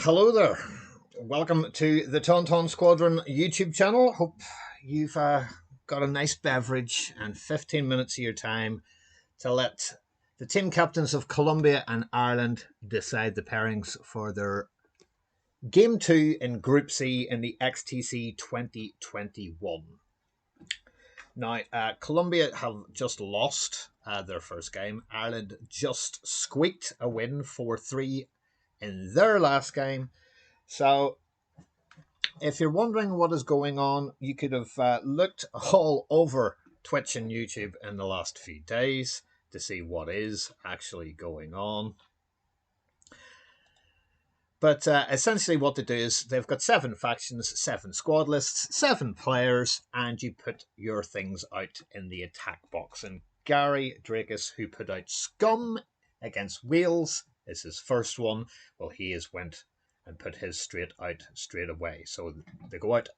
Hello there. Welcome to the Tauntaun Squadron YouTube channel. Hope you've got a nice beverage and 15 minutes of your time to let the team captains of Colombia and Ireland decide the pairings for their Game 2 in Group C in the XTC 2021. Now, Colombia have just lost their first game. Ireland just squeaked a win 4-3 in their last game. So, if you're wondering what is going on, you could have looked all over Twitch and YouTube in the last few days to see what is actually going on. But essentially what they do is they've got 7 factions, 7 squad lists, 7 players, and you put your things out in the attack box. And Gary Drakus, who put out Scum against Wales, is his first one. Well, he has went and put his straight away. So they go out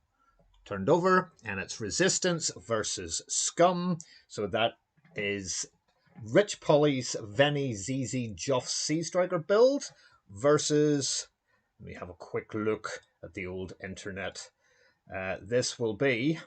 turned over, and it's Resistance versus Scum. So that is Rich Polly's Veni ZZ Joff Sea Striker build versus, let me have a quick look at the old internet. This will be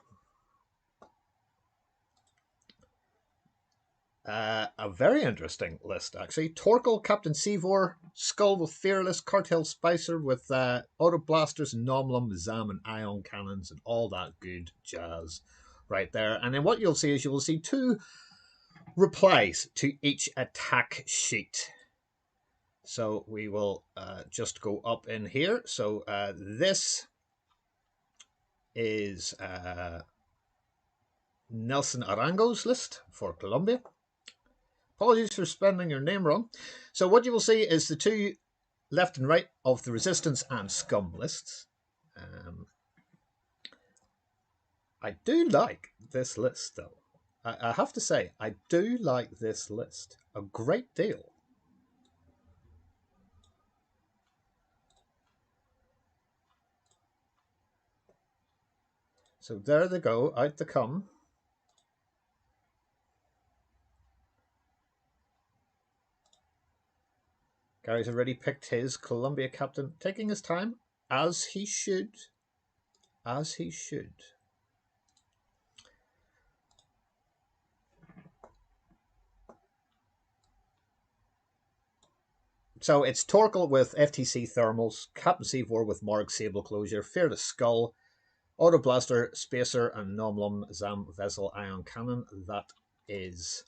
a very interesting list, actually. Torkel, Captain Seavor, Skull with Fearless, Cartel Spicer with Auto Blasters, Nomlum, Zam, and Ion Cannons, and all that good jazz right there. And then what you'll see is you will see 2 replies to each attack sheet. So we will just go up in here. So this is Nelson Arango's list for Colombia. Apologies for spelling your name wrong. So what you will see is the 2 left and right of the Resistance and Scum lists. I do like this list, though. I have to say, I do like this list a great deal. So there they go, out they come. Gary's already picked his Colombia captain, taking his time, as he should. As he should. So it's Torkel with FTC Thermals, Captain Seavor with Morg Sable Closure, Fearless Skull, Auto Blaster, Spacer, and Nomlum Zam Vessel Ion Cannon. That is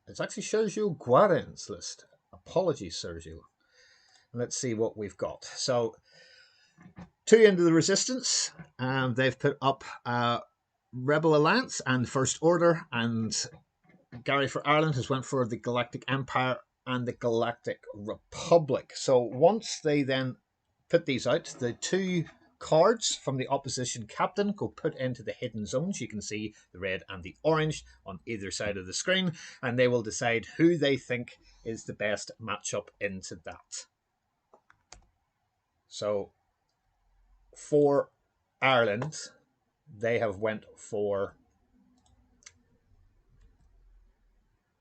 it's actually Sergio Guarin's list. Apologies, Sergio. Let's see what we've got. So 2 into the Resistance, and they've put up Rebel Alliance and First Order, and Gary for Ireland has went for the Galactic Empire and the Galactic Republic. So once they then put these out, the 2 cards from the opposition captain go put into the hidden zones. You can see the red and the orange on either side of the screen, and they will decide who they think is the best matchup into that. So for Ireland, they have went for,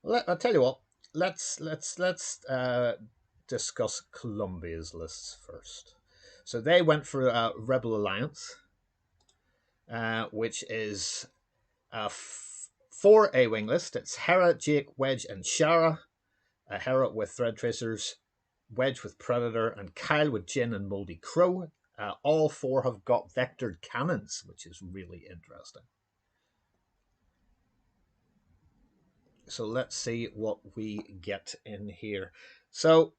I'll tell you what, let's discuss Colombia's lists first. So they went for Rebel Alliance, which is a 4 A-Wing list. It's Hera, Jake, Wedge, and Shara. Hera with Thread Tracers, Wedge with Predator, and Kyle with Jin and Moldy Crow. All 4 have got vectored cannons, which is really interesting. So let's see what we get in here. So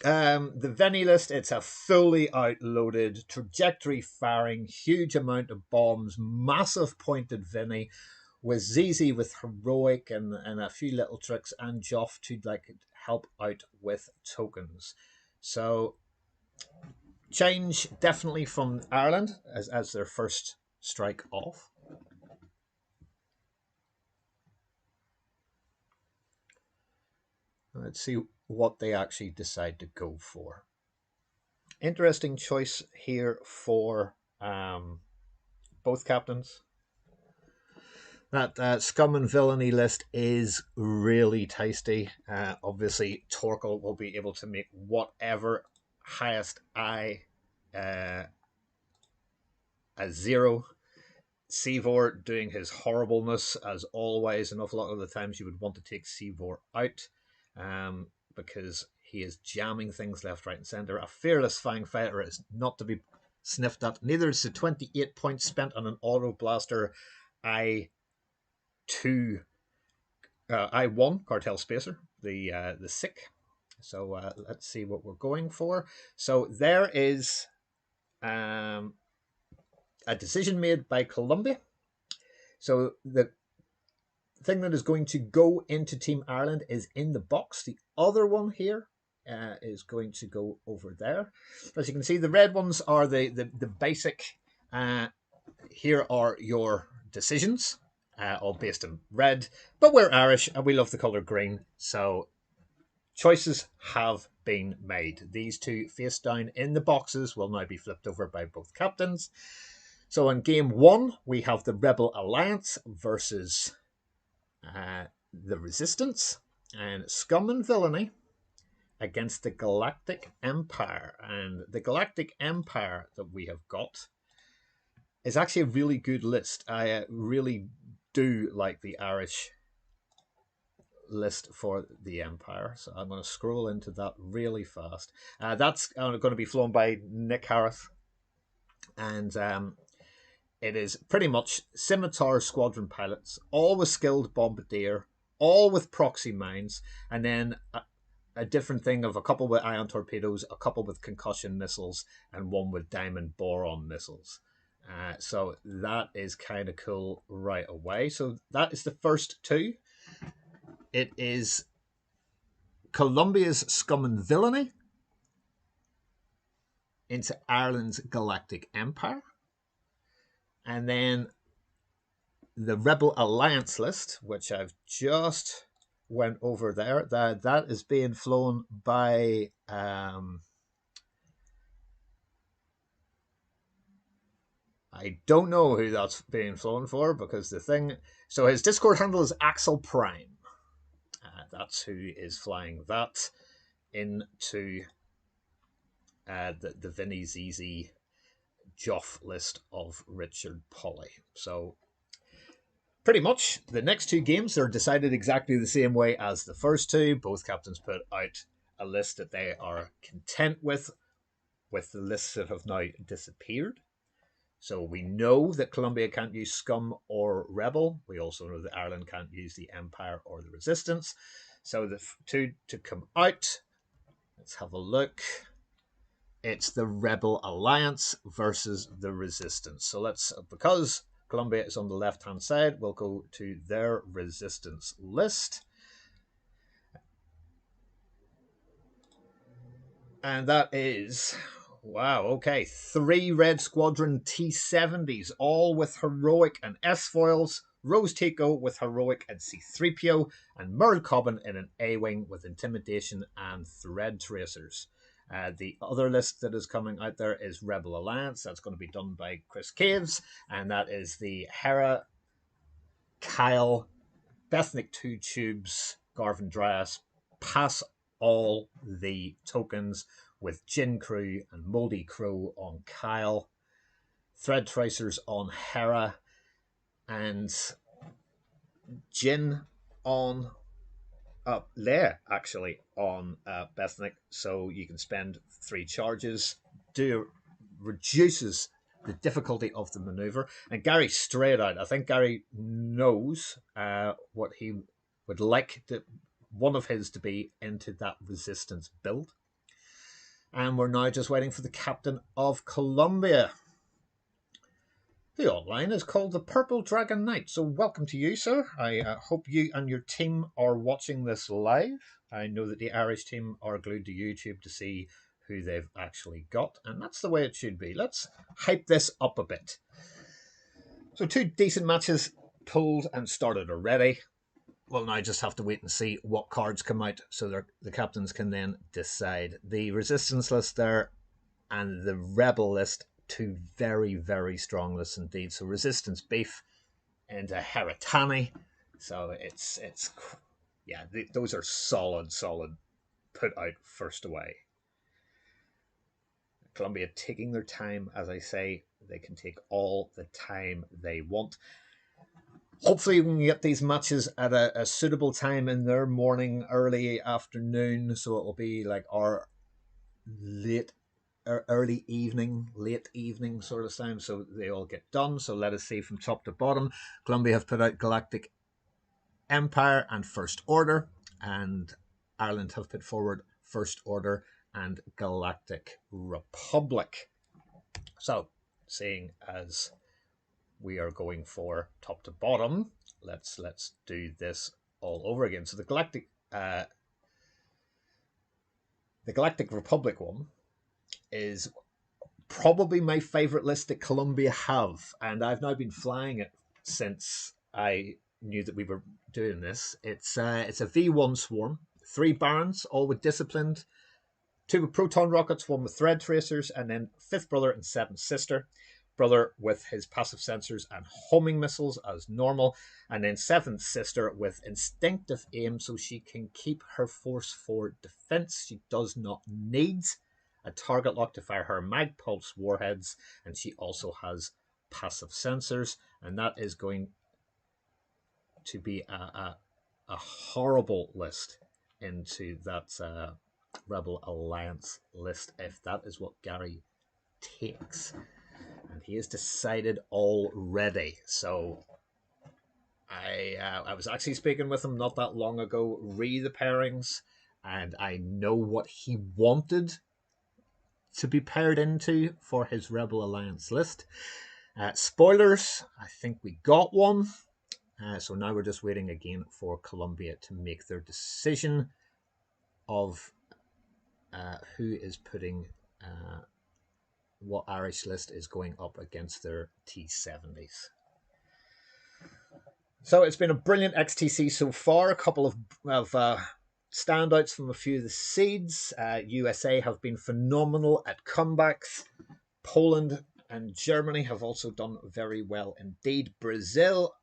the Veni list, it's a fully outloaded, trajectory firing, huge amount of bombs, massive pointed Veni, with ZZ with heroic and a few little tricks, and Joff to like help out with tokens. So change definitely from Ireland as their first strike off. Let's see what they actually decide to go for. Interesting choice here for both captains. That scum and villainy list is really tasty. Obviously, Torkel will be able to make whatever highest I a 0. Seavor doing his horribleness as always. An awful lot of the times you would want to take Seavor out because he is jamming things left, right, and centre. A fearless flying fighter is not to be sniffed at. Neither is the 28 points spent on an auto blaster I1 Cartel Spacer, the sick. So let's see what we're going for. So there is a decision made by Colombia. So the thing that is going to go into Team Ireland is in the box. The other one here is going to go over there. As you can see, the red ones are the basic. Here are your decisions, all based in red. But we're Irish and we love the colour green. So choices have been made. These two face down in the boxes will now be flipped over by both captains. So in game one, we have the Rebel Alliance versus the Resistance, and Scum and Villainy against the Galactic Empire. And the Galactic Empire that we have got is actually a really good list. I really do like the Irish list for the Empire. So I'm going to scroll into that really fast. That's going to be flown by Nick Harris. And it is pretty much Scimitar Squadron pilots, all with skilled bombardier, all with proxy mines, and then a different thing of a couple with ion torpedoes, a couple with concussion missiles, and one with diamond boron missiles. So that is kind of cool right away. So that is the first two. It is Colombia's Scum and Villainy into Ireland's Galactic Empire. And then the Rebel Alliance list, which I've just went over there, that is being flown by I don't know who that's being flown for, because the thing... So his Discord handle is Axel Prime. That's who is flying that into the Vinny ZZ Joff list of Richard Polly. So pretty much the next two games are decided exactly the same way as the first two. Both captains put out a list that they are content with the lists that have now disappeared. So we know that Colombia can't use Scum or Rebel. We also know that Ireland can't use the Empire or the Resistance. So the two to come out, let's have a look. It's the Rebel Alliance versus the Resistance. So let's, because Colombia is on the left-hand side, we'll go to their Resistance list. And that is... Wow, okay. 3 Red Squadron T-70s, all with heroic and S-foils. Rose Tico with heroic and C-3PO. And Merle Cobbin in an A-wing with intimidation and thread tracers. The other list that is coming out there is Rebel Alliance. That's going to be done by Chris Caves. And that is the Hera, Kyle, Bethnic 2 Tubes, Garvin Dryas. Pass all the tokens with Jin Crew and Moldy Crow on Kyle, Thread Tracers on Hera, and Jin on Leia, actually, on Bethnic. So you can spend 3 charges, reduces the difficulty of the maneuver. And Gary straight out, I think Gary knows what he would like one of his to be into that Resistance build. And we're now just waiting for the captain of Colombia. The online is called the Purple Dragon Knight. So welcome to you, sir. I hope you and your team are watching this live. I know that the Irish team are glued to YouTube to see who they've actually got. And that's the way it should be. Let's hype this up a bit. So 2 decent matches pulled and started already. Well, now I just have to wait and see what cards come out so the captains can then decide. The Resistance list there and the Rebel list, 2 very, very strong lists indeed. So Resistance Beef into Heratani. So yeah, those are solid put out first away. Colombia taking their time, as I say, they can take all the time they want. Hopefully we can get these matches at a suitable time in their morning, early afternoon, so it'll be like our early evening, late evening sort of time, so they all get done. So let us see from top to bottom. Colombia have put out Galactic Empire and First Order, and Ireland have put forward First Order and Galactic Republic. So, seeing as we are going for top to bottom, let's do this all over again. So the Galactic Republic one is probably my favorite list that Colombia have, and I've now been flying it since I knew that we were doing this. It's a V1 swarm, 3 barons, all with disciplined, 2 with proton rockets, 1 with thread tracers, and then 5th brother and 7th sister. Brother with his passive sensors and homing missiles as normal, and then 7th sister with instinctive aim so she can keep her force for defense. She does not need a target lock to fire her mag pulse warheads, and she also has passive sensors, and that is going to be a horrible list into that Rebel Alliance list if that is what Gary takes. And he has decided already. So I was actually speaking with him not that long ago, re the pairings, and I know what he wanted to be paired into for his Rebel Alliance list. Spoilers, I think we got one. So now we're just waiting again for Colombia to make their decision of who is putting what Irish list is going up against their T70s. So it's been a brilliant XTC so far. A couple of standouts from a few of the seeds. USA have been phenomenal at comebacks. Poland and Germany have also done very well indeed. Brazil,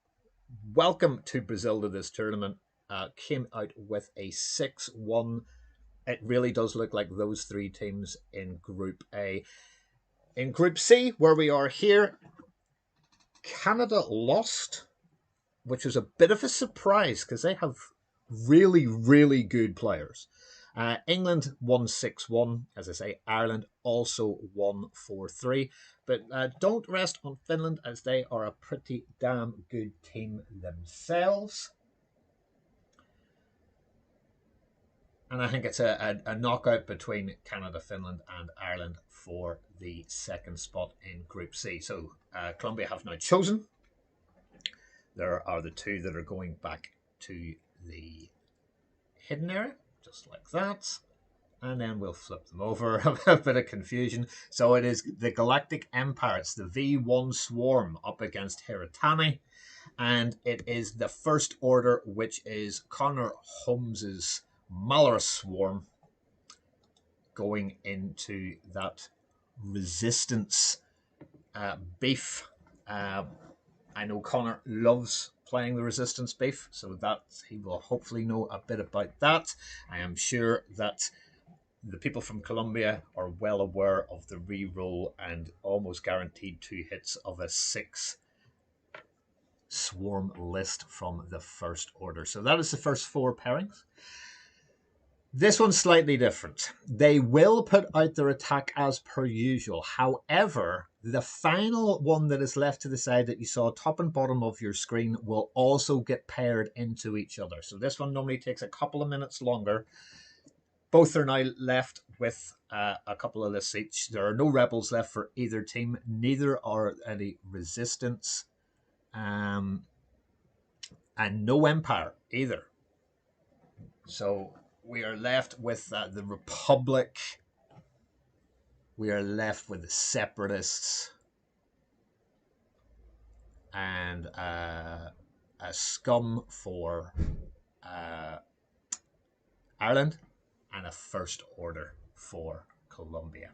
welcome to Brazil to this tournament, came out with a 6-1. It really does look like those 3 teams in Group A. In Group C, where we are here, Canada lost, which was a bit of a surprise because they have really, really good players. England won 6-1. As I say, Ireland also won 4-3. But don't rest on Finland, as they are a pretty damn good team themselves. And I think it's a knockout between Canada, Finland, and Ireland for the second spot in Group C. So Colombia have now chosen. There are the 2 that are going back to the hidden area, just like that. And then we'll flip them over. A bit of confusion. So it is the Galactic Empire. It's the V1 Swarm up against Heratani. And it is the First Order, which is Connor Holmes's Malorus Swarm, going into that resistance beef. I know Connor loves playing the resistance beef, so that he will hopefully know a bit about that. I am sure that the people from Colombia are well aware of the re-roll and almost guaranteed 2 hits of a 6 swarm list from the First Order. So that is the first 4 pairings. This one's slightly different. They will put out their attack as per usual. However, the final one that is left to the side that you saw top and bottom of your screen will also get paired into each other. So this one normally takes a couple of minutes longer. Both are now left with a couple of lists each. There are no rebels left for either team. Neither are any resistance. And no empire either. So we are left with the Republic. We are left with the Separatists. And a scum for Ireland. And a First Order for Colombia.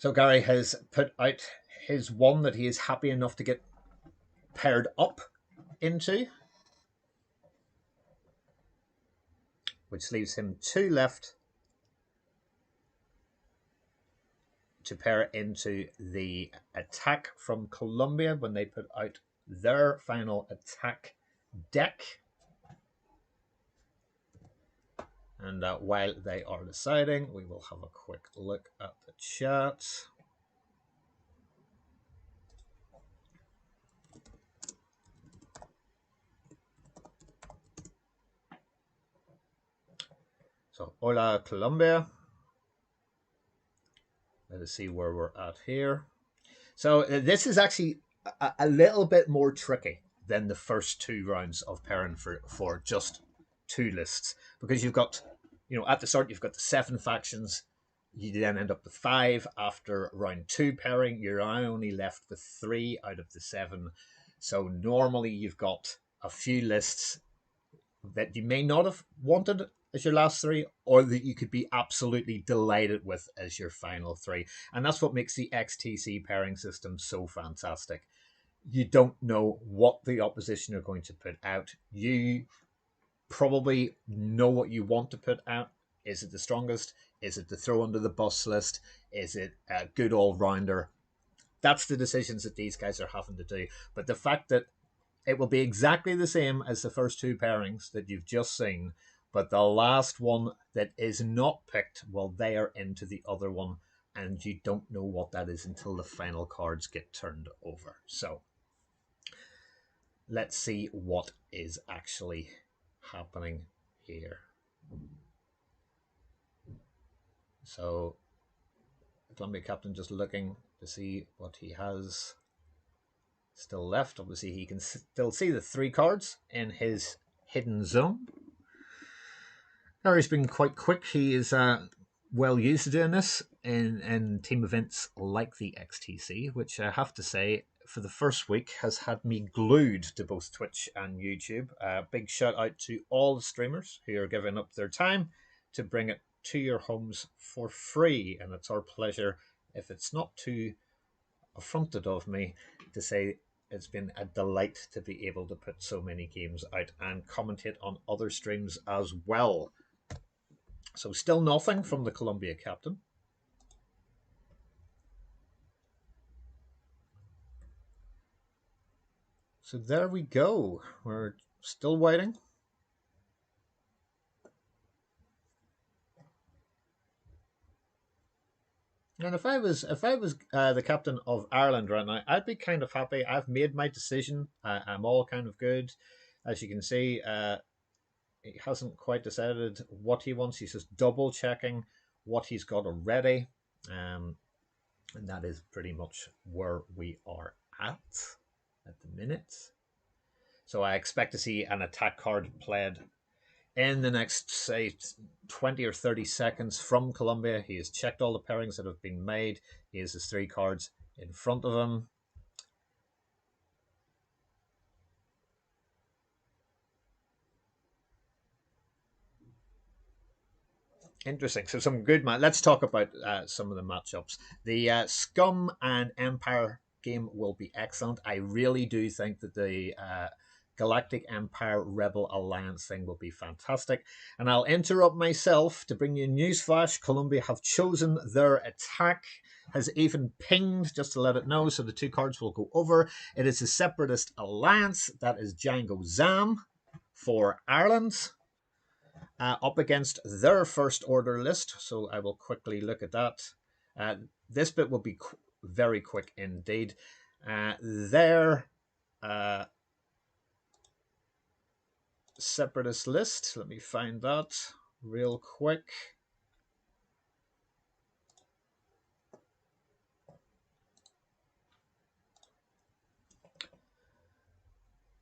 So Gary has put out his one that he is happy enough to get paired up into, which leaves him 2 left to pair into the attack from Colombia when they put out their final attack deck. And while they are deciding, we will have a quick look at the chat. So, hola Colombia. Let us see where we're at here. So this is actually a little bit more tricky than the first 2 rounds of pairing for just 2 lists, because you've got, at the start you've got the 7 factions. You then end up with 5 after round 2 pairing. You're only left with 3 out of the 7. So normally you've got a few lists that you may not have wanted as your last 3, or that you could be absolutely delighted with as your final 3. And that's what makes the XTC pairing system so fantastic. You don't know what the opposition are going to put out. You probably know what you want to put out. Is it the strongest? Is it the throw under the bus list? Is it a good all-rounder? That's the decisions that these guys are having to do. But the fact that it will be exactly the same as the first 2 pairings that you've just seen, but the last one that is not picked, well, they are into the other one, and you don't know what that is until the final cards get turned over. So let's see what is actually happening here. So Columbia Captain just looking to see what he has still left. Obviously he can still see the 3 cards in his hidden zone. Harry's been quite quick. He is well used to doing this in team events like the XTC, which I have to say, for the first week, has had me glued to both Twitch and YouTube. Big shout out to all the streamers who are giving up their time to bring it to your homes for free. And it's our pleasure, if it's not too affronted of me, to say it's been a delight to be able to put so many games out and commentate on other streams as well. So still nothing from the Columbia Captain. So there we go. We're still waiting. And if I was the captain of Ireland right now, I'd be kind of happy. I've made my decision. I'm all kind of good. As you can see, he hasn't quite decided what he wants. He's just double checking what he's got already. And that is pretty much where we are at the minute. So I expect to see an attack card played in the next, say, 20 or 30 seconds from Colombia. He has checked all the pairings that have been made. He has his 3 cards in front of him. Interesting. So some good match. Let's talk about some of the matchups. The Scum and Empire game will be excellent. I really do think that the Galactic Empire Rebel Alliance thing will be fantastic. And I'll interrupt myself to bring you a newsflash. Colombia have chosen their attack, has even pinged just to let it know, so the 2 cards will go over. It is a Separatist Alliance. That is Django Zam for Ireland. Up against their first order list. So I will quickly look at that. This bit will be very quick indeed. Their separatist list, let me find that real quick.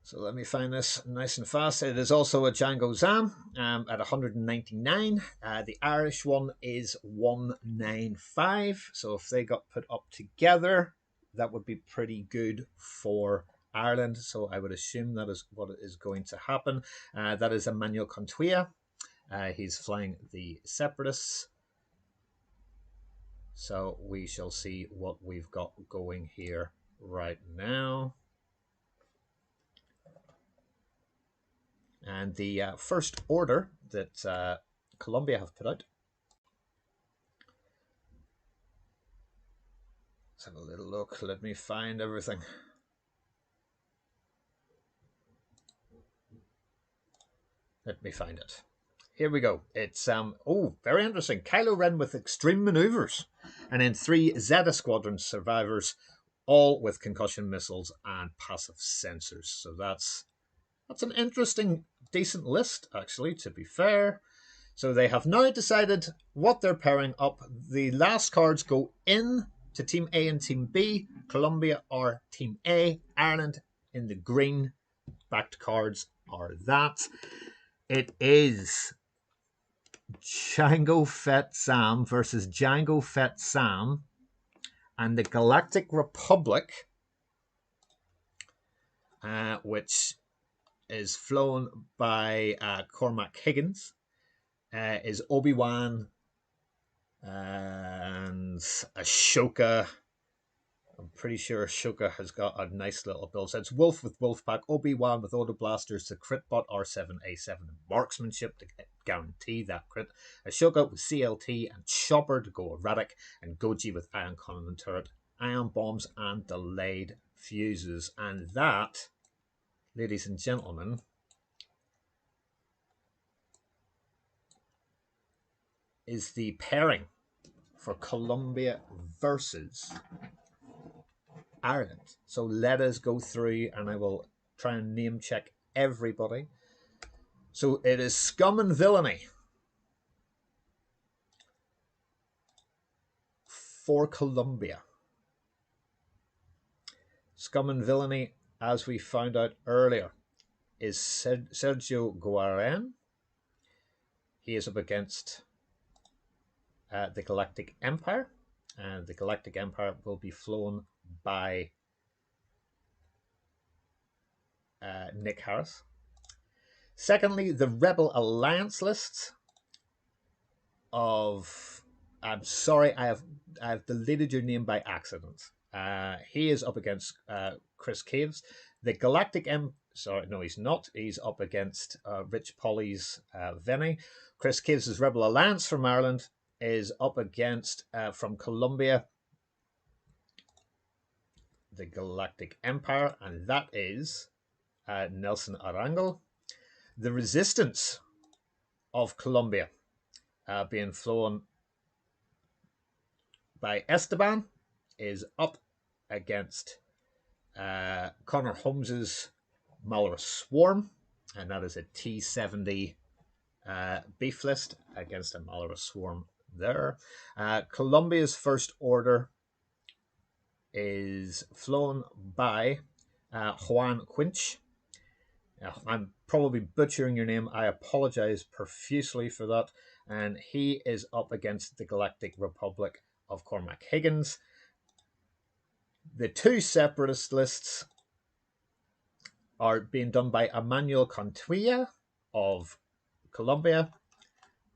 So let me find this nice and fast. It is also a Django Zam at 199. The Irish one is 195. So if they got put up together, that would be pretty good for Ireland. So I would assume that is what is going to happen. That is Emmanuel Contuia. He's flying the Separatists. So we shall see what we've got going here right now. And the first order that Colombia have put out. Let's have a little look. Let me find everything. Let me find it. Here we go. It's very interesting. Kylo Ren with extreme maneuvers, and then 3 Zeta Squadron survivors, all with concussion missiles and passive sensors. So that's an interesting, decent list, actually, to be fair. So they have now decided what they're pairing up. The last cards go in to Team A and Team B. Colombia are Team A. Ireland in the green backed cards are that. It is Jango Fett Sam versus Jango Fett Sam and the Galactic Republic, which is flown by Cormac Higgins, is Obi-Wan and Ashoka. I'm pretty sure Ashoka has got a nice little build. So it's Wolf with Wolfpack, Obi-Wan with Auto Blasters, the Critbot R7A7 Marksmanship to guarantee that crit. Ashoka with CLT and Chopper to go erratic, and Goji with Ion Cannon Turret, Ion Bombs and Delayed Fuses. And that, ladies and gentlemen, is the pairing for Colombia versus Ireland. So let us go through and I will try and name check everybody. So it is Scum and Villainy for Colombia. Scum and Villainy, as we found out earlier, is Sergio Guarén. He is up against the Galactic Empire, and the Galactic Empire will be flown by Nick Harris. Secondly, the Rebel Alliance list of... I'm sorry, I have deleted your name by accident. He is up against Chris Caves. The Galactic Sorry, no, he's not. He's up against Rich Polly's Vinny. Chris Caves' Rebel Alliance from Ireland is up against, from Colombia, the Galactic Empire, and that is Nelson Arango. The Resistance of Colombia, being flown by Esteban, is up against Connor Holmes's Malra Swarm, and that is a T-70 beef list against a Malra Swarm there. Colombia's First Order is flown by Juan Quinch. I'm probably butchering your name. I apologize profusely for that. And he is up against the Galactic Republic of Cormac Higgins. The 2 separatist lists are being done by Emmanuel Contilla of Colombia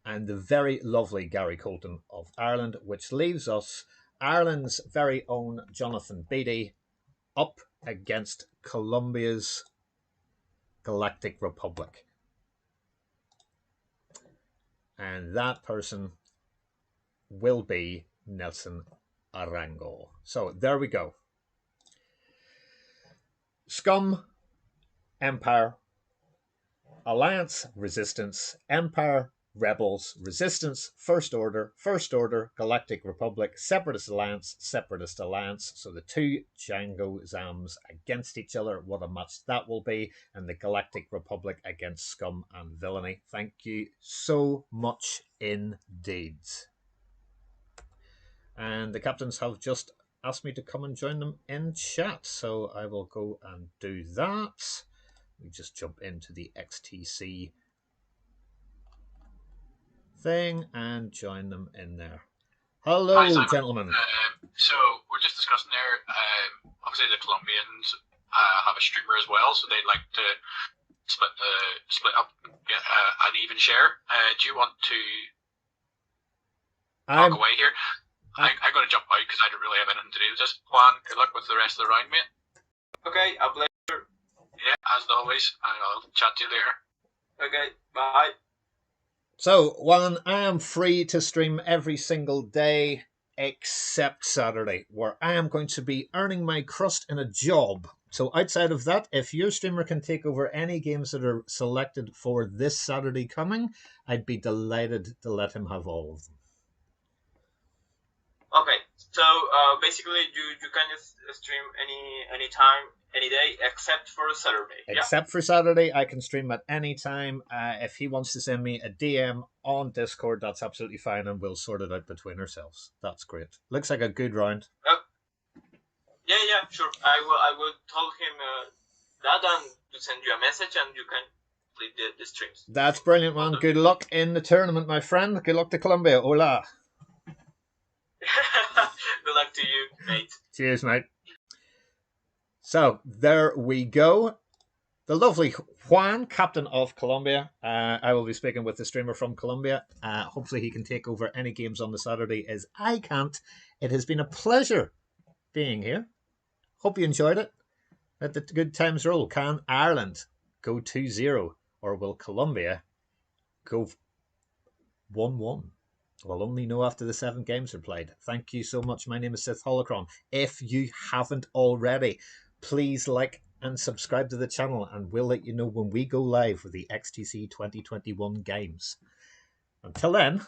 and the very lovely Gary Colton of Ireland, which leaves us Ireland's very own Jonathan Beattie up against Colombia's Galactic Republic. And that person will be Nelson Arango. So there we go. Scum, Empire, Alliance, Resistance, Empire, Rebels, Resistance, First Order, Galactic Republic, Separatist Alliance. So the 2 Django Zams against each other. What a match that will be. And the Galactic Republic against Scum and Villainy. Thank you so much indeed. And the captains have just asked me to come and join them in chat. So I will go and do that. We just jump into the XTC thing and join them in there. Hello, hi, gentlemen. So we're just discussing there. Obviously, the Colombians have a streamer as well, so they'd like to split up, get an even share. Do you want to talk away here? I got to jump out because I don't really have anything to do with this. Juan, good luck with the rest of the round, mate. Okay, a pleasure. Yeah, as always. I'll chat to you later. Okay, bye. So, Juan, I am free to stream every single day except Saturday, where I am going to be earning my crust in a job. So, outside of that, if your streamer can take over any games that are selected for this Saturday coming, I'd be delighted to let him have all of them. Okay, so basically you can just stream any time, any day, except for Saturday. Except for Saturday, I can stream at any time. If he wants to send me a DM on Discord, that's absolutely fine, and we'll sort it out between ourselves. That's great. Looks like a good round. Yeah, sure. I will tell him that and to send you a message, and you can leave the streams. That's brilliant, man. Good luck in the tournament, my friend. Good luck to Colombia. Hola. Good luck to you, mate. Cheers, mate. So there we go. The lovely Juan, captain of Colombia. I will be speaking with the streamer from Colombia. Hopefully he can take over any games on the Saturday as I can't. It has been a pleasure being here. Hope you enjoyed it. Let the good times roll. Can Ireland go 2-0 or will Colombia go 1-1? We'll only know after the 7 games are played. Thank you so much. My name is Sith Holocron. If you haven't already, please like and subscribe to the channel, and we'll let you know when we go live with the XTC 2021 games. Until then,